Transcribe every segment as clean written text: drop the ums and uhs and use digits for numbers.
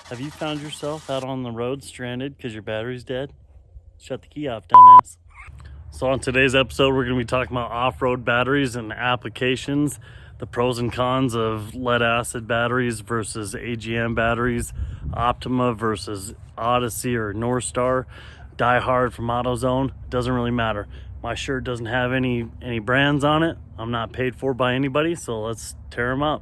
Have you found yourself out on the road stranded because your battery's dead? Shut the key off, dumbass. So on today's episode, we're going to be talking about off-road batteries and applications, the pros and cons of lead-acid batteries versus Agm batteries, Optima versus Odyssey or North Star, Die Hard from AutoZone. Doesn't really matter. My shirt doesn't have any brands on it. I'm not paid for by anybody, so let's tear them up.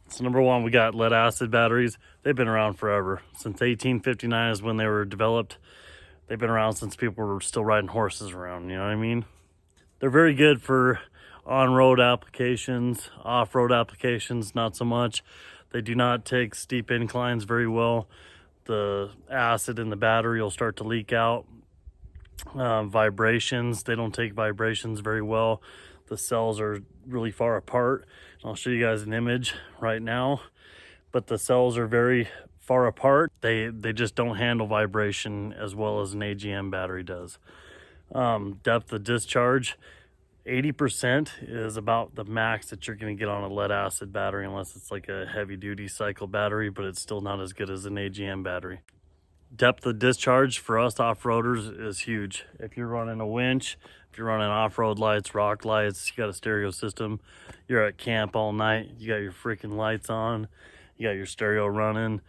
So number one, we got lead-acid batteries. They've been around forever. Since 1859 is when they were developed. They've been around since people were still riding horses around, you know what I mean? They're very good for on-road applications, off-road applications, not so much. They do not take steep inclines very well. The acid in the battery will start to leak out. Vibrations, they don't take vibrations very well. The cells are really far apart. I'll show you guys an image right now, but the cells are very far apart. They just don't handle vibration as well as an Agm battery does. Depth of discharge, 80% is about the max that you're going to get on a lead acid battery, unless it's like a heavy duty cycle battery, but it's still not as good as an Agm battery. Depth of discharge for us off-roaders is huge. If you're running a winch, if you're running off-road lights, rock lights, you got a stereo system, you're at camp all night, you got your freaking lights on, you got your stereo running.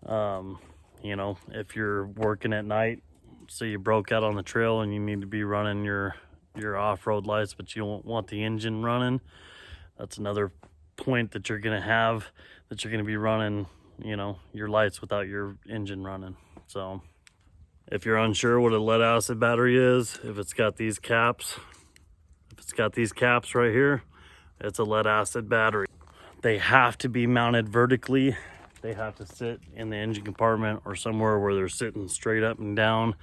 You know, if you're working at night, say you broke out on the trail and you need to be running your off-road lights, but you don't want the engine running, that's another point that you're going to have, that you're going to be running, you know, your lights without your engine running. So if you're unsure what a lead acid battery is, if it's got these caps right here, it's a lead acid battery. They have to be mounted vertically. They have to sit in the engine compartment or somewhere where they're sitting straight up and down.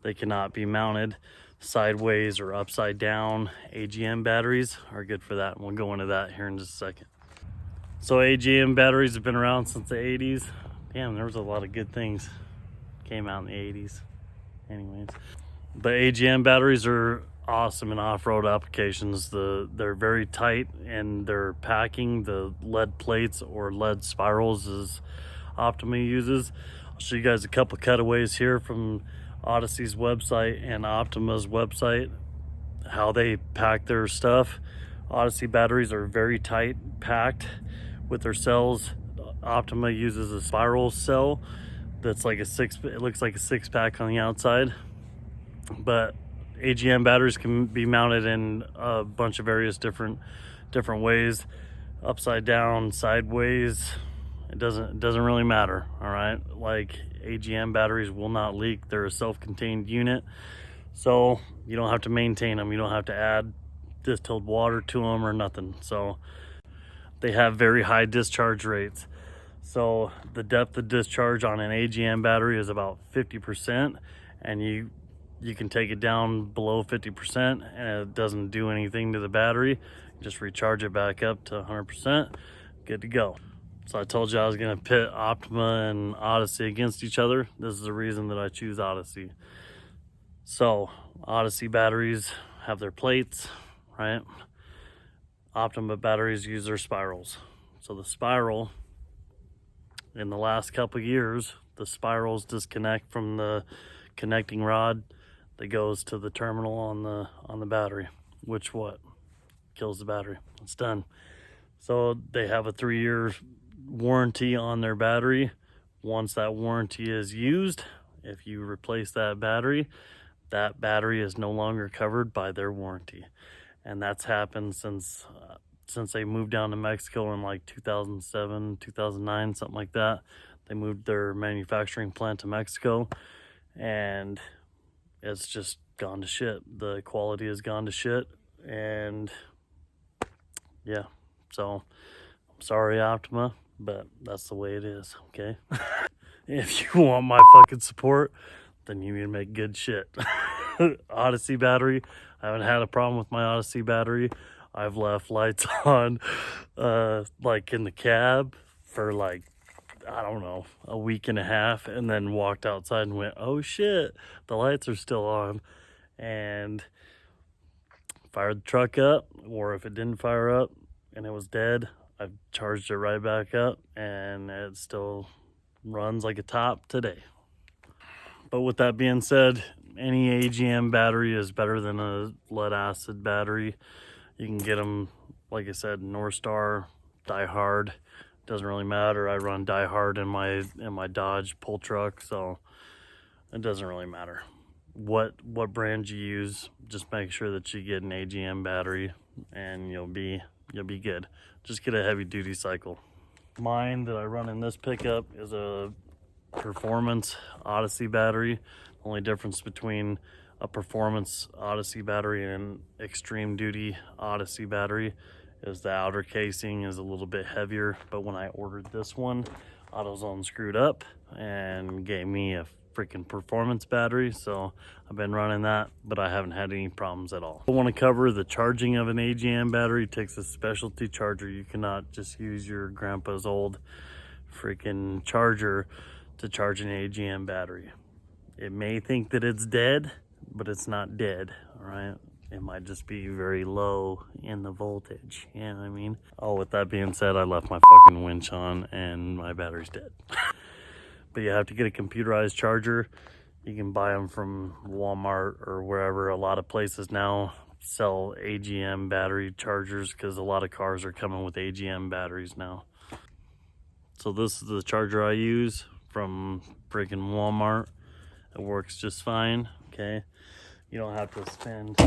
They cannot be mounted sideways or upside down. Agm batteries are good for that, and we'll go into that here in just a second. So Agm batteries have been around since the 80s. Damn, there was a lot of good things came out in the 80s. Anyways, but Agm batteries are awesome in off-road applications. They're very tight in their packing. The lead plates or lead spirals as Optima uses. I'll show you guys a couple cutaways here from Odyssey's website and Optima's website, how they pack their stuff. Odyssey batteries are very tight packed with their cells. Optima uses a spiral cell that's like it looks like a 6-pack on the outside, but Agm batteries can be mounted in a bunch of various different ways, upside down, sideways. It doesn't really matter. All right, like Agm batteries will not leak. They're a self-contained unit, so you don't have to maintain them. You don't have to add distilled water to them or nothing. So they have very high discharge rates. So the depth of discharge on an Agm battery is about 50%, and you can take it down below 50% and it doesn't do anything to the battery. Just recharge it back up to 100%, good to go. So I told you I was gonna pit Optima and Odyssey against each other. This is the reason that I choose Odyssey. So Odyssey batteries have their plates, right? Optima batteries use their spirals. So the spiral, in the last couple years, the spirals disconnect from the connecting rod that goes to the terminal on the battery, which kills the battery. It's done. So they have a 3-year warranty on their battery. Once that warranty is used, if you replace that battery is no longer covered by their warranty. And that's happened since they moved down to Mexico in like 2007, 2009, something like that. They moved their manufacturing plant to Mexico, and it's just gone to shit. The quality has gone to shit, and yeah, so I'm sorry, Optima, but that's the way it is, okay? If you want my fucking support, then you need to make good shit. Odyssey battery, I haven't had a problem with my Odyssey battery. I've left lights on, like in the cab for like, I don't know, a week and a half, and then walked outside and went, oh shit, the lights are still on, and fired the truck up. Or if it didn't fire up and it was dead, I've charged it right back up, and it's still runs like a top today. But with that being said, any AGM battery is better than a lead acid battery. You can get them, like I said, North Star, Die Hard. Doesn't really matter. I run Die Hard in my Dodge pull truck, so it doesn't really matter what brand you use. Just make sure that you get an AGM battery, and you'll be good. Just get a heavy duty cycle. Mine that I run in this pickup is a performance Odyssey battery. The only difference between a performance Odyssey battery and an extreme duty Odyssey battery is the outer casing is a little bit heavier. But when I ordered this one, AutoZone screwed up and gave me a freaking performance battery, so I've been running that, but I haven't had any problems at all. I want to cover the charging of an AGM battery. It takes a specialty charger. You cannot just use your grandpa's old freaking charger to charge an AGM battery. It may think that it's dead, but it's not dead, all right? It might just be very low in the voltage, you know what I mean? Oh, with that being said, I left my fucking winch on and my battery's dead. But you have to get a computerized charger. You can buy them from Walmart or wherever. A lot of places now sell AGM battery chargers because a lot of cars are coming with AGM batteries now. So this is the charger I use from freaking Walmart. It works just fine, okay? You don't have to spend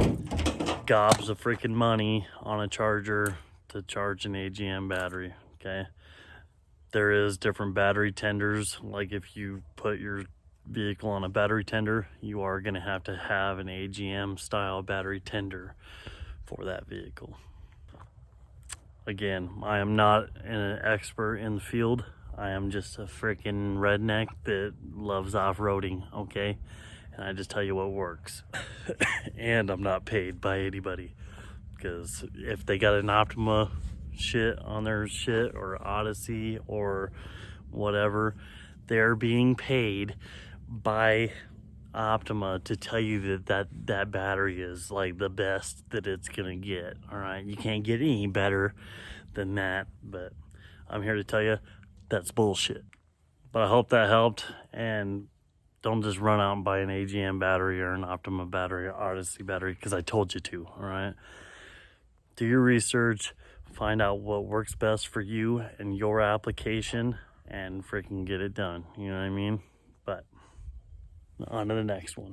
gobs of freaking money on a charger to charge an AGM battery, okay? There is different battery tenders. Like if you put your vehicle on a battery tender, you are gonna have to have an AGM style battery tender for that vehicle. Again, I am not an expert in the field. I am just a freaking redneck that loves off-roading, okay? And I just tell you what works. And I'm not paid by anybody, because if they got an Optima shit on their shit or Odyssey or whatever, they're being paid by Optima to tell you that battery is like the best that it's gonna get. All right, you can't get any better than that, but I'm here to tell you that's bullshit. But I hope that helped, and don't just run out and buy an AGM battery or an Optima battery or Odyssey battery because I told you to. All right, do your research, find out what works best for you and your application, and freaking get it done. You know what I mean? But on to the next one.